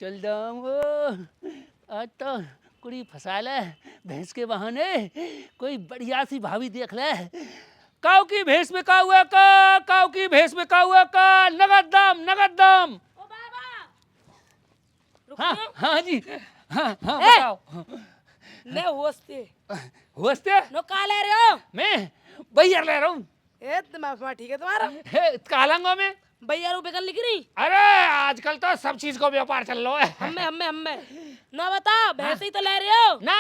चल जाऊंगो आज तो कुड़ी फंसा ले भैंस के बहाने कोई बढ़िया सी भाभी देख ले काऊ की भैंस में का हुआ का काऊ की भैंस में का हुआ का नगद दाम ओ बाबा हाँ रुको हाँ जी हाँ हाँ ए! बताओ ने होस्ते होस्ते नो का ले रहे हो मैं भैया ले रहा हूँ ए तुम्हारा ठीक है तुम्हारा कालंगो में भैया रुपए कल लिख रही अरे आजकल तो सब चीज को व्यापार चल रहा है हमें ना बता भैंस ही तो ले रहे हो ना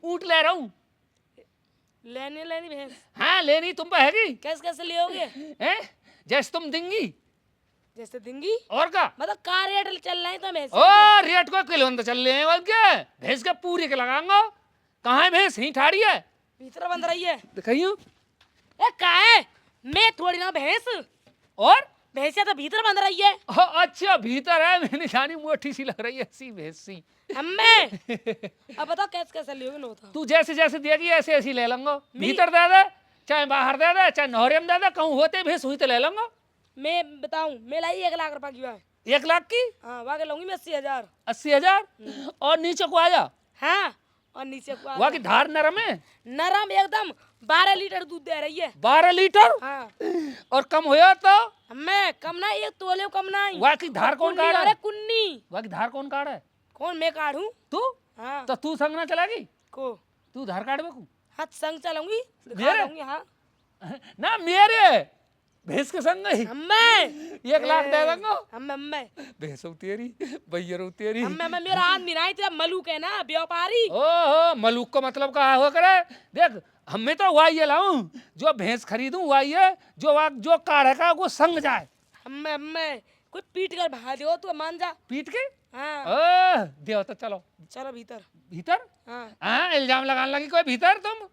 ऊँट ले रहा हूँ लेनी भैंस हाँ लेनी तुम पे हैगी कैसे कैसे लियोगे हैं जैसे तुम देंगी जैसे देंगी और का मतलब का रेट चल रहा है तो भैंस ओ रेट को किलो तो चल रहे हैं बोल के भैंस के पूरी के लगाऊंगा कहाँ है भैंस ही ठाड़ी है भीतर बंद रही है दिखाइयो ए का है मैं थोड़ी ना भैंस और भैंसिया तो भीतर बंद रही है अच्छा भीतर है मैंने जानी मोटी सी लग रही है सी भैंस सी हमें अब बताओ कैसे कैसे लियोगे ना बता तू जैसे जैसे देगी ऐसे ऐसे ले लूंगा भीतर दे दे चाहे बाहर दे दे चाहे नहरे में दे दे कहूँ होते भैंस हुई तो ले लूंगा मैं बताऊं मैं लाई 1 लाख रुपए की बात 1 लाख की हाँ वाके लूंगी मैं 80,000 80,000 और नीचे को आ जा हाँ और नीचे को वहाँ की धार नरम है नरम एकदम 12 लीटर दूध दे रही है 12 लीटर हाँ और कम होया तो हमें कम ना एक तोले कम ना वहाँ की धार कौन काट अरे है कुन्नी वहाँ की धार कौन काट है कौन मैं काढ़ू तू हाँ तो तू संग ना चलागी को तू धार काट में हाथ संग चलाऊंगी दिखा मेरे? दूंगी हाँ ना मेरे भैंस के संग ही हमें 1 लाख दे दूंगा हमें भैंस हो तेरी भैया हो तेरी हमें मेरा आदमी नहीं तेरा मलूक है ना व्यापारी ओहो मलूक का मतलब कहा हुआ करे देख हमें तो वही ये लाऊं जो भैंस खरीदूं वही है जो काढ़े का वो संग जाए हमें कोई पीट कर भाग दो तू मान जा पीट के हाँ देव तो चलो चलो भीतर भीतर हाँ हाँ इल्जाम लगाने लगी कोई भीतर तुम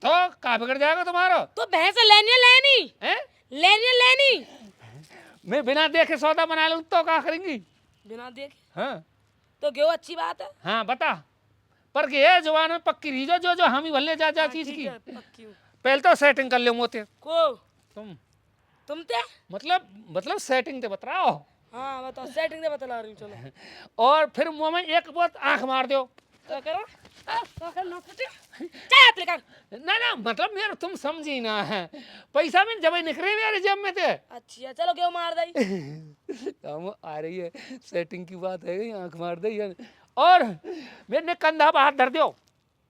तो कहाँ बिगड़ जाएगा तुम्हारा तो भैंस लेनी हैं लेनी मैं बिना देखे सौदा बना लूं तो क्या करेंगी बिना देखे हाँ तो क्यों अच्छी बात है हाँ बता पर कि ये जवान में पक्की रही जो जो हम ही भले जा हाँ, चीज ठीक की है, पक्की हूँ। पहले तो सेटिंग कर ले मोते को तुम ते मतलब सेटिंग ते बताओ हाँ बताओ सेटिंग से बता रही हूँ चलो और फिर मुंह में एक बात आंख मार दो क्या करो क्या कर ना फटे चाय हाथ लेकर ना मतलब मेरा तुम समझी ना है पैसा में जब निकले मेरे जेब में थे अच्छा चलो क्यों मार दई हम आ रही है सेटिंग की बात है आंख मार दे और मैंने कंधा पे हाथ धर दो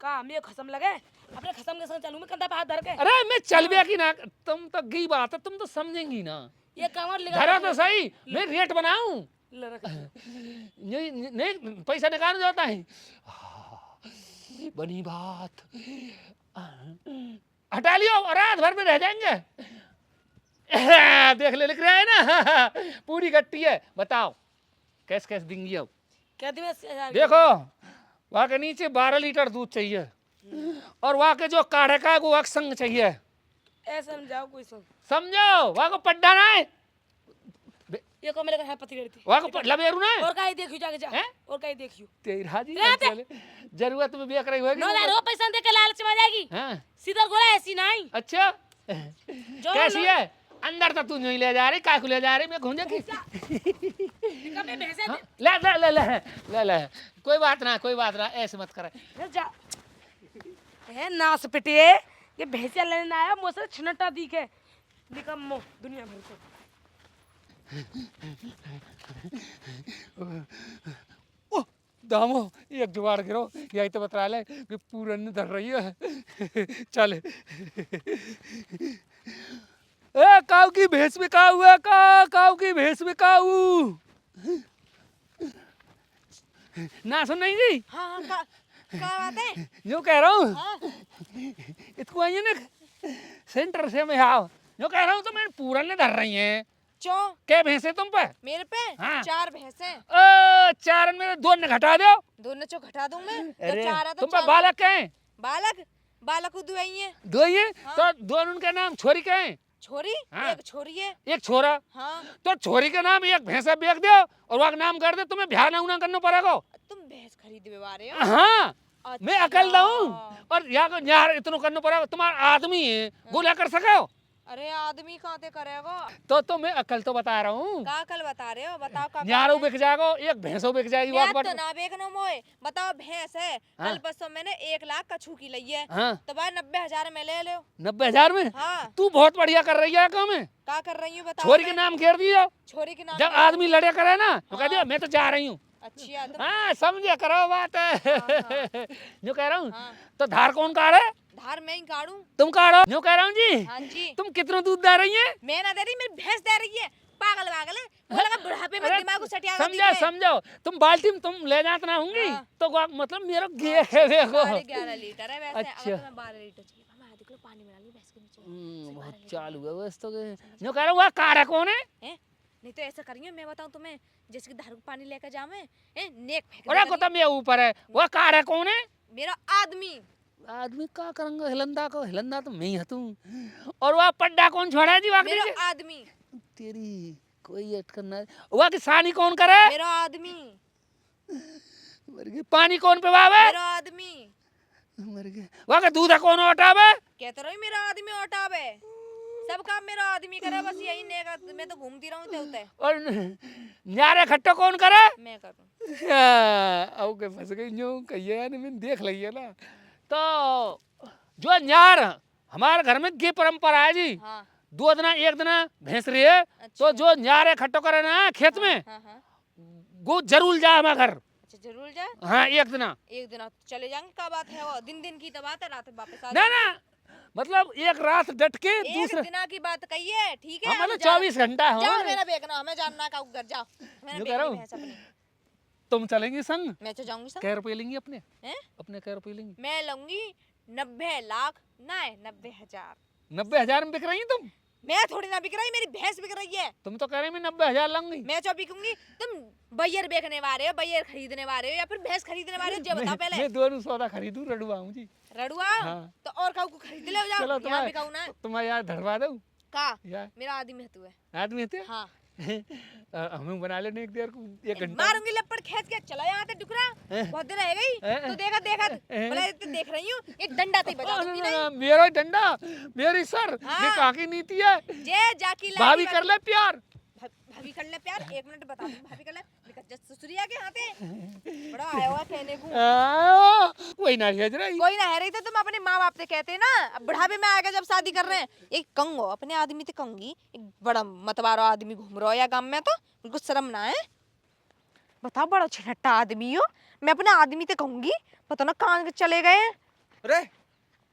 का मैं खसम लगे अपने खसम के संग चलूं मैं कंधा पे हाथ धर के अरे मैं चल भी की ना तुम तो गई बात है तुम तो समझेंगी ना ये कमर लगा धरा तो सही मैं रेट बनाऊं ले रख नहीं पैसा निकाल जाता है बनी बात हटा लियो और रात भर में रह जाएंगे देख ले लिख रहा है ना पूरी गट्टी है बताओ कैसे कैसे देंगी अब क्या दी मैं देखो वहाँ के नीचे 12 लीटर दूध चाहिए और वहाँ के जो काढ़े का वो एक संग चाहिए ऐसा समझाओ कोई सब समझो वहाँ को पड्डा ना है ये को मेरे का पति करती वहाँ को लबेरू ना है और काई देखियो जाके जा हैं? और काई देखियो तेरी हाजी रहते। चले जरूरत में बेच रही होगी नो ना रो पैसा दे के लालच में आ जाएगी हाँ सीधा गोला ऐसी नहीं अच्छा जो कैसी है अंदर तक तू नहीं ले जा रही काय को ले जा रही मैं घूंजे की कब भैंसे हाँ, ले ले ले ले ले ले कोई बात ना ऐसे मत करे जा है नास पिटिए ये भैंसिया लेने आया मुझसे छिनटा दिखे निकम्मो दुनिया भर को ओ दामो एक जुगाड़ गिरो यही तो बता ले कि पूरन धर रही है चल ए काऊ की भैंस में का हुआ काऊ की भैंस में काऊ ना सुन नहीं जी हाँ का बात है जो कह रहा हूँ हाँ इसको आइए ना सेंटर से मैं आओ जो कह रहा हूँ तो मैं पूरन ने धर रही है चो क्या भैंसे तुम पे मेरे पे हाँ। 4 भैंसे चार में 2 ने घटा दो दोनों चो घटा दूं मैं अरे तो 4 है तो तुम पे 4 बालक क्या है बालक दुआई है 2 ही है हाँ। तो दोनों उनके नाम छोरी क्या है छोरी हाँ। एक छोरी है एक छोरा हाँ तो छोरी के नाम एक भैंसा बेच दो और वहाँ नाम कर दे तुम्हें ध्यान उना करना पड़ेगा तुम भैंस खरीदवे वाले हो हाँ मैं अच्छा। अकेला हूँ और यहाँ को यार इतना करना पड़ेगा तुम्हारा आदमी है गोला कर सको अरे आदमी कहाँ ते करेगा? तो मैं अकल तो बता रहा हूँ। का कल बता रहे हो? बताओ का न्यारो बिक जाएगा, एक भैंसो बिक जाएगी। मैं बात तो ना बेचना मोए। बताओ भैंस है, हाँ। कल परसों मैंने 1 लाख कछू की ली है, हाँ। तो भाई 90,000 में ले लो। 90,000 में? हाँ। तू बहुत बढ़िया कर रही है काम है। का कर रही हूँ बताओ? छोरी के मैं? नाम घेर दिया। छोरी के नाम जब पे आदमी लूंगी। लड़े करे ना तो कह हाँ। दिया मैं तो जा रही हूँ। अच्छा तुम हाँ समझे करो बात हाँ। जो कह रहा हूँ। हाँ। तो धार कौन काढ़े? धार मैं ही काढ़ूं। तुम काढ़ो। जो कह रहा हूँ जी। हाँ जी। तुम कितना दूध दे रही है? मैं ना दे रही, मेरी भैंस दे रही है। पागल पागल है, वो लगा बुढ़ापे में अरे दिमाग को सटिया समझो समझो, तुम बाल्टी में तुम ले जात ना होंगी। हाँ। तो मतलब मेरा गे है देखो। 11 लीटर है वैसे। अच्छा। अगर तुम्हें 12 लीटर चाहिए, हमारा देख लो पानी बना ली भैंस के नीचे। बहुत चालू है बस। तो जो कह रहा हूँ वह काढ़ा कौन है? हैं? नहीं तो ऐसा करिए, मैं बताऊं तुम्हें, जैसे कि धार को पानी लेकर जावे, नेक फेंक अरे दिया को करिए। तो मैं ऊपर है, वह काढ़ा कौन है? मेरा आदमी। आदमी का करेंगे हिलंदा को? हिलंदा तो मैं ही हूँ। और वह पड्डा कौन छोड़ा है जी वाकई मेरा से? आदमी। तेरी कोई अटकन ना। वह किसानी कौन करे? मेरा आदमी। मर गए। पानी कौन पिवावे? मेरा आदमी। मर गए। वह का दूध कौन उठावे? कहते रहो मेरा आदमी उठावे, सब काम मेरा आदमी करे, बस यही नेका। मैं तो घूमती रहूं ते उते। और न्यारे खट्टो कौन करे? मैं करूं। अब के फंस गई जो कहिए यार, मैंने देख ली है ना। तो जो न्यार हमारे घर में ये परंपरा है जी। हाँ। 2 दिन 1 दिन भैंस रही है। तो अच्छा। जो न्यारे खट्टो करे ना खेत में, हाँ हाँ। वो जरूर जाए हमारे घर। अच्छा जरूर जाए। हाँ 1 दिन। एक दिन आप चले जाएंगे, क्या बात है? वो दिन दिन की तो बात है, रात में वापस आ ना जाएंगे। ना मतलब एक रात डट के एक दूसरे। दिना की बात कही है, ठीक है? हाँ मतलब हम जा- 24 घंटा हो। जाओ, मेरा बेचना हमें जानना का घर जाओ। मैंने जो कह रहा बेचनी हूँ। भैंस अपनी। तुम चलेंगी संग? मैं तो जाऊंगी सब। कै रुपये लेंगी अपने? हैं? अपने कै रुपये लेंगी? मैं लूंगी 90 लाख, नहीं 90,000। 90,000 में बिक रही तुम? मैं थोड़ी ना बिक रही, मेरी भैंस बिक रही है। तुम तो कह रही मैं 90,000 लूंगी। मैं जो बिकूंगी, तुम बैयर बेचने वाले हो, बैयर खरीदने वाले हो या फिर भैंस खरीदने वाले हो? जो बताओ पहले। मैं दोनों सौदा खरीदूं रडुआ हूँ जी। रडुआ? हाँ। तो और काऊ को खरीद ले जाओ, चलो यहाँ बिकाऊ ना। तुम्हारे यार धरवा दो का? यार। मेरा आदमी है तू है। आदमी थे। हाँ। हमें बना लेने एक देर को 1 घंटा। मारूंगी लपड़ खींच के, चला यहाँ से टुकड़ा। बहुत देर रह गई। तू देखत देखत बोले तो देख रही हूँ, एक डंडा ते बजा दूंगी नहीं। मेरा डंडा मेरी सर हाँ। ये काकी नीति है। जे जाकी भाभी कर ले प्यार। भाभी कर ले प्यार। 1 मिनट बता दूं, भाभी कर ले। ससुरिया के हाथे बड़ा आया हुआ कहने को। कोई ना भेज रही। कोई ना है रही तो तुम अपने माँ बाप से कहते ना। अब बुढ़ापे में आएगा जब शादी कर रहे हैं, एक कंगो अपने आदमी से कहूंगी, एक बड़ा मतवारो आदमी घूम रहा हो या गांव में, तो उनको शर्म ना है? बताओ, बड़ा छिहट्टा आदमी हो। मैं अपने आदमी से कहूंगी, पता ना कहाँ चले गए हैं। अरे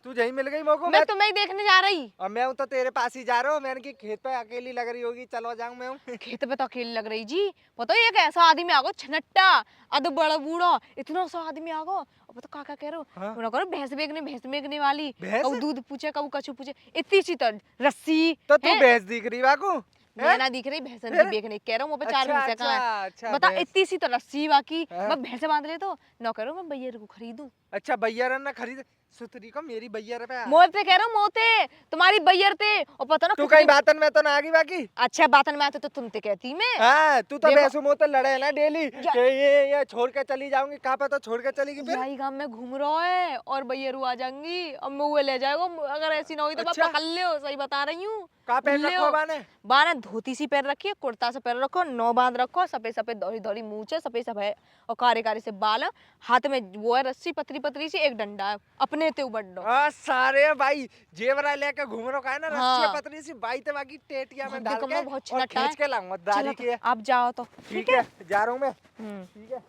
तू यही मिल गई मोको। मैं तुम्हें ही देखने जा रही। और मैं हूं तो तेरे पास ही जा रहा हूँ। मैंने कि खेत पे अकेली लग रही होगी, चलो जाऊं मैं हूं। खेत पे तो अकेली लग रही जी। पता है एक ऐसा आदमी आगो छनट्टा, अद बड़ा बूढ़ा, इतना सा आदमी आगो। और पता काका कह रहे हो? हाँ? बोला करो भैंस बेचने वाली। भैंस? कब दूध पूछे, कब कछु पूछे, इतनी सी तो रस्सी। तो तू हैं? भैंस दिख रही बाको। मैं ना दिख रही भैंसन की बेचने, कह रहा हूँ वहाँ पे 4 अच्छा, भैंसे कहाँ अच्छा, हैं? अच्छा, बता भैंस। इतनी सी तो रस्सी बाकी। हाँ? मैं भैंसे बांध ले तो ना करो, मैं बैयर को खरीदूं। अच्छा बैयर ना खरीद। सुतरी को मेरी बैयर पे। मोह पे कह रहा हूँ, मोते तुम्हारी बैयर थे। और पता ना तू कितनी- कहीं बातन में तो ना आगी बाकी। अच्छा बातन में आते तो तुम ते कहती मैं। हाँ तू तो देखो- भैंसों मुँह तो लड़े है ना डेली कि ये छोड़ के चली जाऊंगी। कहाँ पे तो छोड़ के चलेगी फिर? यही गांव में घूम रहा है और बैयरू आ जाएंगी और मुँह ले जाएगा। अगर ऐसी ना हुई तो अच्छा। मैं पकड़ लियो, सही बता रही हूँ। कहाँ पहन ले रखो आओ। बाने? बाने धोती सी पहन रखी है, कुर्ता से पहन रखो, 9 बांध रखो, सफेद सफेद दौड़ी दौड़ी मूंछ है, सफेद सफेद और कारे कारे से बाल है। हाथ में वो है रस्सी पतली पतली सी, एक डंडा है अपने ते बड्डो। हाँ सारे भाई जेवरा लेके घूम रखो है ना। हाँ। रस्सी पतली सी बाई ते बाकी टेटिया में डाल देखो, के मैं बहुत और छिनट्टा है। खींच के लाऊंगा दाढ़ी चलो की। तो, आप जाओ तो ठीक है जा रहा हूँ मैं। हम्म। ठीक है।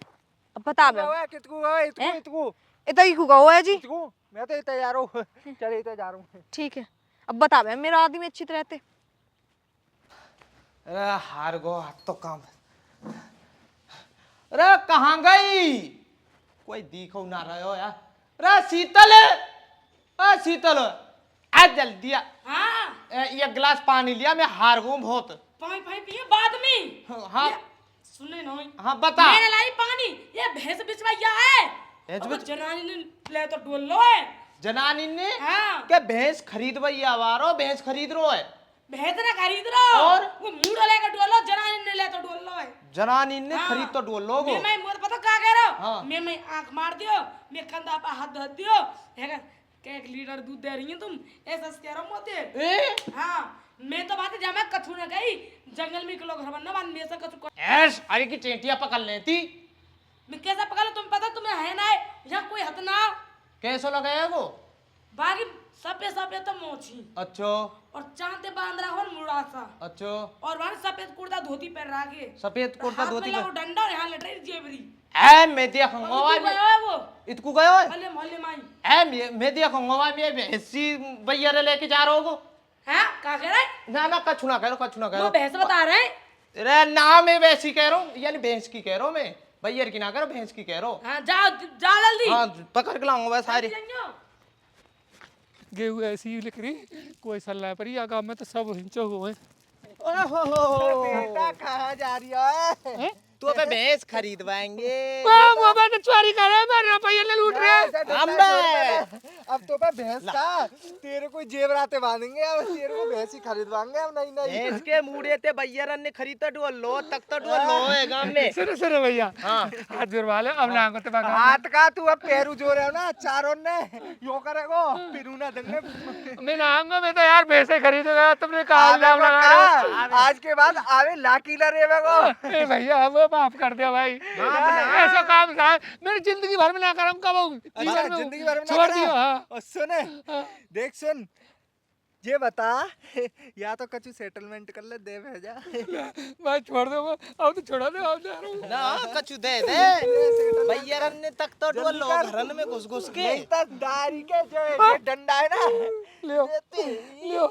अब बता बे ओए कितकू ओए इतकू हैं? इतकू इतना ही हुआ है जी। इतकू मैं तो इतना जा रहा हूँ। चल इतना जा रहा हूँ। ठीक है, अब बता बे मेरा आदमी अच्छी तरह रहते। अरे हार गो हाथ तो काम। अरे कहाँ गई? कोई दिखो ना रहे हो यार। अरे शीतल, शीतल आ जल्दी आ। हाँ एक गिलास पानी लिया, मैं हार गो बहुत। पानी पानी पिए बाद में। हाँ सुने ना हाँ बता। मैंने लाई पानी, ये भैंस बिचवाइया है। भैंस अब बिच- जनानी ने ले तो डोल लो है। जनानी ने हाँ क्या भैंस खरीद भैया वारो भैंस खरीद रो है। भैंस ना खरीद रो और? वो मुड़ा लेकर डोलो, जनानी ने ले तो डोल लो है। जनानी ने हाँ। खरीद तो डोल लोगो। मैं मुझे पता क्या कह रहा हाँ। हूँ? मैं आंख मार दियो, मैं कंधा पे हाथ धर दियो, हैगा क्या 1 लीटर दूध दे रही है तुम? ऐसा कह रहा हूँ मोते। ए हाँ मैं तो बात जा मैं कछु न गई जंगल में किलो घर बनना मान में से कछु ऐस अरे की टेंटिया पकड़ लेती। मैं कैसा पकड़ लो? तुम पता तुम्हें है ना है यहाँ कोई हथ ना कैसे लगाया वो? बाकी सफेद तो मोची अच्छो और चांदे बांध रहा हो मुड़ा सा अच्छो और वहाँ सफेद कुर्ता धोती पहन रहा के सफेद कुर्ता हाथ में धोती लगो डंडा और यहाँ लट रही जेबरी। ए मैं देखूंगा और मैं है वो इतकू गयो है मोहल्ले मोहल्ले माई ए मैं देखूंगा मैं भैंसी भैया रे लेके जा रहा हूँ। हैं कहा कह रहा है? ना ना कछु ना करो वो भैंस बता रहे हैं। अरे ना मैं वैसी कह रहा हूँ यानी भैंस की कह रहा हूँ मैं भैया की ना करो भैंस की कह रहा हूँ। हाँ जा जा जल्दी। हाँ पकड़ के लाऊंगा मैं सारी। गेहूँ ऐसी ही लिख रही कोई सलाह पर या गाँव में तो सब हिंचो हुए बेटा कहाँ जा रही है? तू अबे भैंस खरीदवाएंगे। मोबाइल तो चोरी कर रहे हैं मेरे रुपये ले लूट रहे हैं। अब तो पे भैंस का तेरे को जेवराते बांधेंगे, अब तेरे को भैंस ही खरीदवाएंगे हम। नहीं नहीं भैंस के मुड़े ते भैया ने खरीदा डुआ लो तक तो डुआ लो है गांव में। सुनो भैया हाँ हाथ जुड़वा ले अब ना को हाथ का तू अब पैरू जो रहे हो ना चारों ने यो करेगो फिर ना देंगे। मैं ना आऊंगा मैं तो यार पैसे खरीदूंगा तुमने कहा इल्जाम लगा रहे हो। आज के बाद आवे लाकी लरेगो। ए भैया वो माफ कर दिया भाई ऐसा काम था मेरी जिंदगी भर में ना करम कब जिंदगी भर में ना छोड़ करा। दियो हाँ। और सुने देख सुन ये बता या तो कछु सेटलमेंट कर ले दे भेजा। मैं छोड़ दूंगा अब तो छोड़ा दे अब जा रहा हूँ ना कछु दे दे भैया ने तक तो डुआ लो घरन में घुस घुस के। नहीं तो दारी के जो ये डंडा है ना लियो लियो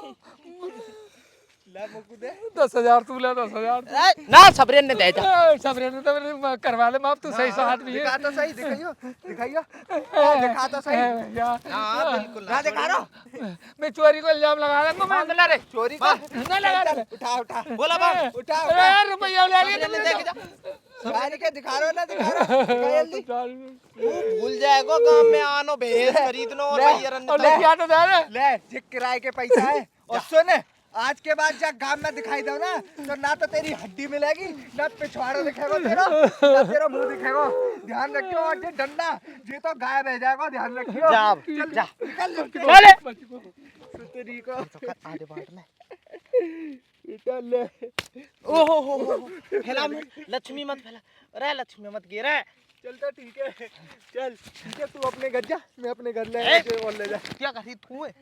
ला मुकु दे 10,000 तू ले 10,000 ना सबरे ने दे जा। सबरे ने तो मैंने करवा ले माफ तू सही सो आदमी है दिखा तो सही दिखाइयो दिखाइयो दिखा तो सही भैया हाँ बिल्कुल ना दिखा रहा मैं चोरी को इल्जाम लगा दूंगा मैं मांगला रे चोरी का नहीं लगा चल, उठा उठा बोला बाप उठा अरे यार रुपया ले लिया सबरे ने देख जा दारी के दिखा रहा ना दिखा रहा दिखा जल्दी तू भूल जाएगो गांव में आनो भैंस खरीदनो और भैया ने और ले क्या तो दे रहे ले जे किराए के पैसा है। और सुन आज के बाद जब गांव में दिखाई दो ना तो ना तो तेरी हड्डी मिलेगी ना पिछवाड़ा दिखेगा तेरा ना तेरा मुंह दिखेगा। ध्यान रखियो और ये डंडा ये तो गायब हो जाएगा ध्यान रखियो। जा चल जा निकल चले सुतरी को आधे बांट ले चल ले ओहो हो फैला मत लक्ष्मी मत फैला अरे लक्ष्मी मत गिरे। चल तो ठीक है चल ठीक है तू अपने घर जा मैं अपने घर ले ए? और ले जा। क्या करी तू है